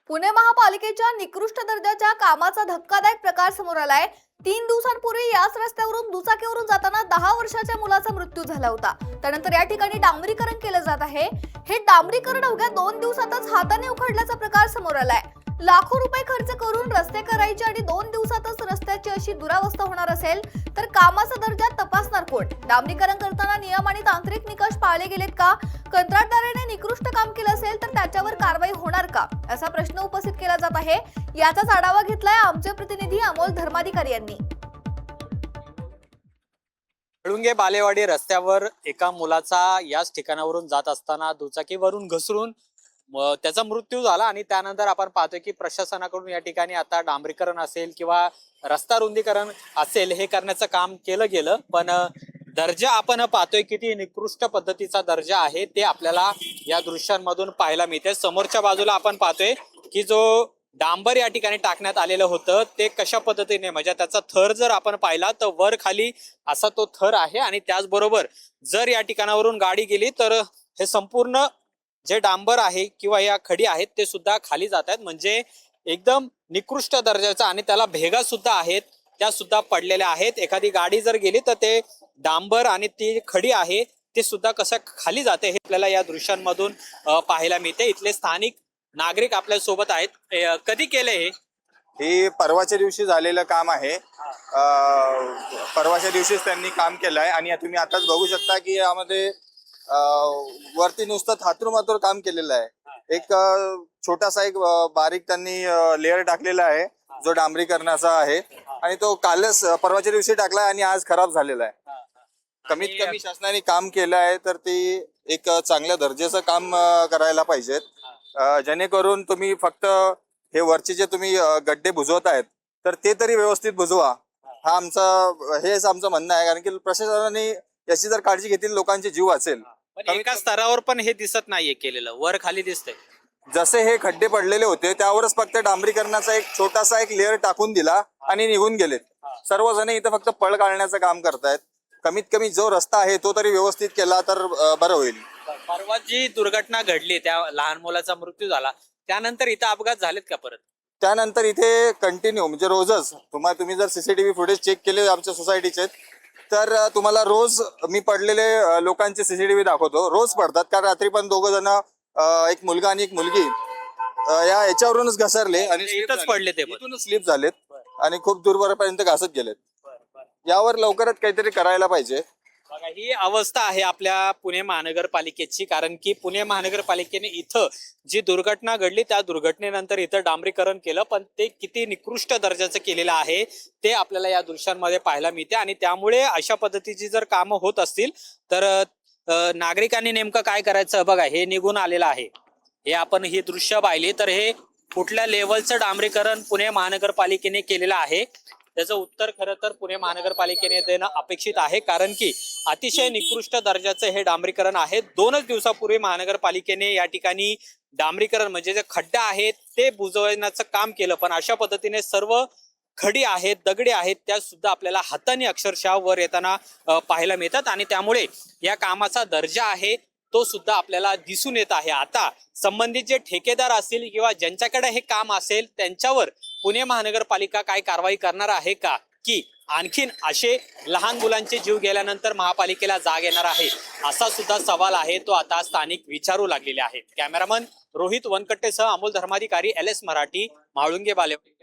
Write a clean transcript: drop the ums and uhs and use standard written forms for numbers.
पुणे महापालिकेच्या निकृष्ट दर्जाच्या कामाचा धक्कादायक प्रकार समोर आलाय। 3 दिवसांपूर्वी याच रस्त्यावरून दुचाकीवरून जाताना 10 वर्षाच्या मुलाचा मृत्यू झाला होता। त्यानंतर या ठिकाणी डांबरीकरण केलं जात आहे। हे डांबरीकरण अवघ्या 2 दिवसातच हाताने उखडल्याचा प्रकार समोर आलाय। लाखो रुपये खर्च करून रस्ते करायचे आणि 2 दिवसातच रस्त्याची अशी दुरावस्था होणार असेल तर कामाचा दर्जा तपासणार कोण? डांबरीकरण करताना नियम आणि तांत्रिक निकष पाळले गेलेत का? कंत्राटदाराने निकृष्ट काम केलं असेल तर त्याच्यावर कारवाई होणार का, असा प्रश्न उपस्थित केला जात आहे। याचाच आढावा घेतलाय आमचे प्रतिनिधी अमोल धर्माधिकारी यांनी। हळुंगे बालेवाडी रस्त्यावर एका मुलाचा याच ठिकाणावरून जात असताना दुचाकीवरून घसरून त्याचा मृत्यू झाला आणि त्यानंतर आपण पाहतोय की प्रशासनाकडून या ठिकाणी आता डांबरीकरण असेल किंवा रस्ता रुंदीकरण असेल हे करण्याचं काम केलं गेलं, पण दर्जा आपण पाहतोय किती निकृष्ट पद्धतीचा दर्जा आहे ते आपल्याला या दृश्यांमधून पाहायला मिळते। समोरच्या बाजूला आपण पाहतोय की जो डांबर या ठिकाणी टाकण्यात आलेलं होतं ते कशा पद्धतीने, म्हणजे त्याचा थर जर आपण पाहिला तर वर खाली असा तो थर आहे आणि त्याचबरोबर जर या ठिकाणावरून गाडी गेली तर हे संपूर्ण जे डांबर आहे किंवा या खडी आहेत ते सुद्धा खाली जात आहेत, म्हणजे एकदम निकृष्ट दर्जाचा, आणि त्याला भेगा सुद्धा आहेत त्या सुद्धा पडलेल्या आहेत। एखादी गाडी जर गेली तर ते डांबर आणि ती खडी आहे ते सुद्धा कसं खाली जाते हे आपल्याला या दृश्यांमधून पाहायला मिळते। इथले स्थानिक नागरिक आपल्या सोबत आहेत। कधी केले हे परवाच्या दिवशी झालेलं काम आहे। परवाच्या दिवशीच त्यांनी काम केलंय आणि तुम्ही आताच बघू शकता की यामध्ये वरती नुसतं थातूर काम केलेलं आहे। एक छोटासा एक बारीक त्यांनी लेअर टाकलेला आहे जो डांबरीकरणाचा आहे आणि तो कालच परवाच्या दिवशी टाकलाय आणि आज खराब झालेला आहे। कमीत कमी शासनाने काम केलं आहे तर ते एक चांगल्या दर्जाचं काम करायला पाहिजेत, जेणेकरून तुम्ही फक्त हे वरचे जे तुम्ही गड्डे बुजवत आहेत तर ते तरी व्यवस्थित बुजवा, हा हेच आमचं म्हणणं आहे। कारण की प्रशासनाने याची जर काळजी घेतली लोकांचे जीव वाचेल। एका स्तरावर पण हे दिसत नाहीये केलेलं, वर खाली दिसतंय। जसे हे खड्डे पडलेले होते त्यावरच फक्त डांबरीकरणाचा एक छोटासा एक लेअर टाकून दिला आणि निघून गेलेत। सर्वजण इथं फक्त पळ काढण्याचं काम करतायत। कमीत कमी जो रस्ता आहे तो तरी व्यवस्थित केला तर बरं होईल। परवा जी दुर्घटना घडली त्या लहान मुलाचा मृत्यू झाला त्यानंतर इथं अपघात झालेत का परत? त्यानंतर इथे कंटिन्यू म्हणजे रोजच तुम्ही जर सीसीटीव्ही फुटेज चेक केले आमच्या सोसायटीचे तर तुम्हाला रोज मी पडलेले लोकांचे सीसीटीव्ही दाखवतो। रोज पडतात, कारण रात्री पण 2 जण, एक मुलगा आणि एक मुलगी याच्यावरूनच घसरले आणि इथंच पडले, ते इथूनच स्लिप झालेत आणि खूप दूरपर्यंत घासत गेलेत। यावर लवकरच काहीतरी करायला पाहिजे। बघा, ही अवस्था आहे आपल्या पुणे महानगरपालिकेची, कारण की पुणे महानगरपालिकेने इथं जी दुर्घटना घडली त्या दुर्घटनेनंतर इथं डांबरीकरण केलं, पण ते किती निकृष्ट दर्जाचं केलेलं आहे ते आपल्याला या दृश्यांमध्ये पाहायला मिळते। आणि त्यामुळे अशा पद्धतीची जर कामं होत असतील तर नागरिकांनी नेमकं काय करायचं? बघा, हे निघून आलेलं आहे, हे आपण ही दृश्य पाहिली तर हे कुठल्या लेवलचं डांबरीकरण पुणे महानगरपालिकेने केलेलं आहे त्याचं उत्तर खरं तर पुणे महानगरपालिकेने देणं अपेक्षित आहे, कारण की अतिशय निकृष्ट दर्जाचं हे डांबरीकरण आहे। 2च दिवसापूर्वी महानगरपालिकेने या ठिकाणी डांबरीकरण म्हणजे जे खड्डे आहेत ते बुजवण्याचं काम केलं, पण अशा पद्धतीने सर्व खडी आहेत, दगडी आहेत त्या सुद्धा आपल्याला हाताने अक्षरशः वर येताना पाहायला मिळतात आणि त्यामुळे या कामाचा दर्जा आहे तो सुद्धा आपल्याला दिसून येत आहे। आता संबंधित जे ठेकेदार असतील किंवा ज्यांच्याकडे हे काम असेल त्यांच्यावर पुणे महानगरपालिका काय कारवाई करणार आहे का, की आणखीन असे लहान मुलांचे जीव गेल्यानंतर महापालिकेला जाग येणार आहे, असा सुद्धा सवाल आहे तो आता स्थानिक विचारू लागलेले आहेत। कॅमेरामन रोहित वनकट्टेसह अमोल धर्माधिकारी, LS मराठी, म्हाळुंगे बालेवाडी।